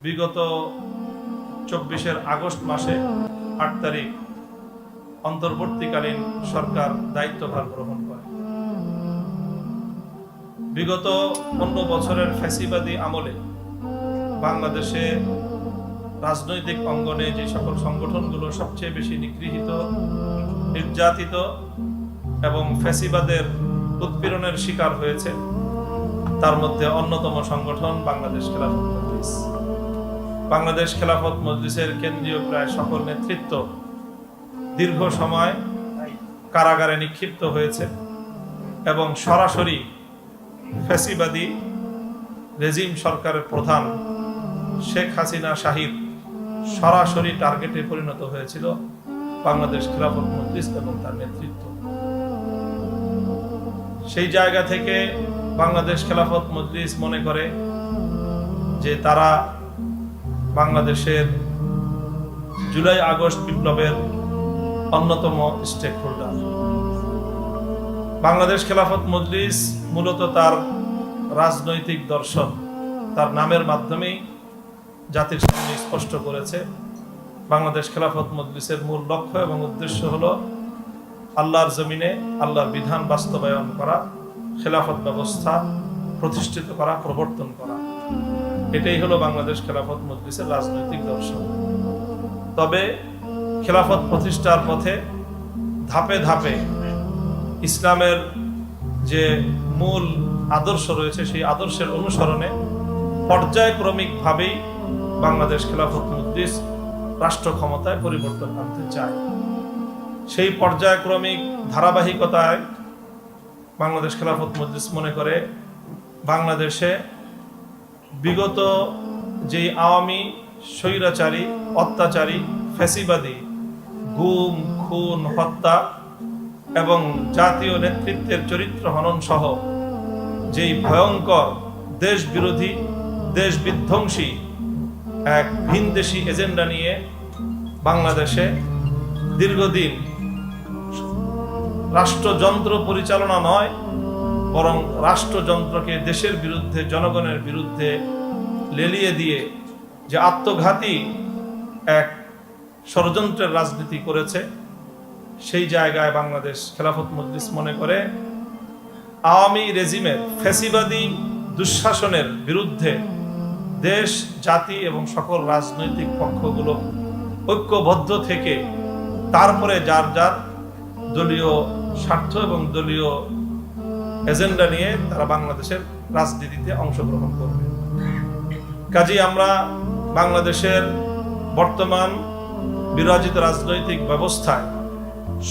বিগত 24 আগস্ট মাসে 8 তারিখ অন্তর্বর্তীকালীন সরকার দায়িত্বভার গ্রহণ করে। বিগত 15 বছরের ফ্যাসিবাদী আমলে বাংলাদেশে রাজনৈতিক অঙ্গনে যে সকল সংগঠনগুলো সবচেয়ে বেশি নিগৃহীত, নির্যাতিত এবং ফ্যাসিবাদের উৎপীড়নের শিকার হয়েছে, তার মধ্যে অন্যতম সংগঠন বাংলাদেশ খেলাফত মজলিস। বাংলাদেশ খেলাফত মজলিসের কেন্দ্রীয় প্রায় সকল নেতৃত্ব দীর্ঘ সময় কারাগারে নিক্ষিপ্ত হয়েছে এবং সরাসরি ফ্যাসিবাদী রেজিম সরকারের প্রধান শেখ হাসিনা শাহিদ সরাসরি টার্গেটে পরিণত হয়েছিল বাংলাদেশ খেলাফত মজলিস এবং তার নেতৃত্ব। সেই জায়গা থেকে বাংলাদেশ খেলাফত মজলিস মনে করে যে তারা বাংলাদেশের জুলাই আগস্ট বিপ্লবের অন্যতম স্টেক হোল্ডার। বাংলাদেশ খেলাফত মজলিস মূলত তার রাজনৈতিক দর্শন তার নামের মাধ্যমেই জাতির সামনে স্পষ্ট করেছে। বাংলাদেশ খেলাফত মজলিসের মূল লক্ষ্য এবং উদ্দেশ্য হলো আল্লাহর জমিনে আল্লাহর বিধান বাস্তবায়ন করা, খেলাফত ব্যবস্থা প্রতিষ্ঠিত করা, প্রবর্তন করা। এটাই হলো বাংলাদেশ খেলাফত মজলিসের রাজনৈতিক দর্শন। তবে খেলাফত প্রতিষ্ঠার পথে ধাপে ধাপে ইসলামের যে মূল আদর্শ রয়েছে সেই আদর্শের অনুসরণে পর্যায়ক্রমিকভাবেই বাংলাদেশ খেলাফত মজলিস রাষ্ট্র ক্ষমতায় পরিবর্তন আনতে চায়। সেই পর্যায়ক্রমিক ধারাবাহিকতায় বাংলাদেশ খেলাফত মজলিস মনে করে বাংলাদেশে বিগত যেই আওয়ামী স্বৈরাচারী, অত্যাচারী, ফ্যাসিবাদী গুম, খুন, হত্যা এবং জাতীয় নেতৃত্বের চরিত্র হনন সহ যেই ভয়ঙ্কর দেশ বিরোধী, দেশ বিধ্বংসী এক ভিনদেশী এজেন্ডা নিয়ে বাংলাদেশে দীর্ঘদিন রাষ্ট্রযন্ত্র পরিচালনা নয় বরং রাষ্ট্রযন্ত্রকে দেশের বিরুদ্ধে, জনগণের বিরুদ্ধে লেলিয়ে দিয়ে যে আত্মঘাতী এক ষড়যন্ত্রের রাজনীতি করেছে, সেই জায়গায় বাংলাদেশ খেলাফত মজলিস মনে করে আওয়ামী রেজিমের ফ্যাসিবাদী দুঃশাসনের বিরুদ্ধে দেশ, জাতি এবং সকল রাজনৈতিক পক্ষগুলো ঐক্যবদ্ধ থেকে তারপরে যার যার দলীয় স্বার্থ এবং দলীয় এজেন্ডা নিয়ে তারা বাংলাদেশের রাজনীতিতে অংশগ্রহণ করবে। কাজেই আমরা বাংলাদেশের বর্তমান বিরাজিত রাজনৈতিক ব্যবস্থায়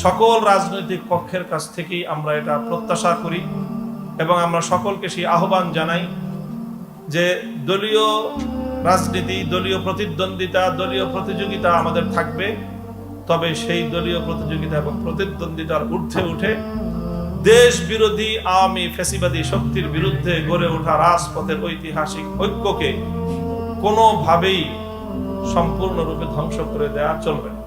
সকল রাজনৈতিক পক্ষের কাছ থেকেই আমরা এটা প্রত্যাশা করি এবং আমরা সকলকে সেই আহ্বান জানাই যে দলীয় রাজনীতি, দলীয় প্রতিদ্বন্দ্বিতা, দলীয় প্রতিযোগিতা আমাদের থাকবে, তবে সেই দলীয় প্রতিযোগিতা এবং প্রতিদ্বন্দ্বিতার ঊর্ধ্বে উঠে দেশ বিরোধী আওয়ামী ফ্যাসিবাদী শক্তির বিরুদ্ধে গড়ে ওঠা রাজপথের ঐতিহাসিক ঐক্যকে কোনোভাবেই সম্পূর্ণরূপে ধ্বংস করে দেওয়া চলবে না।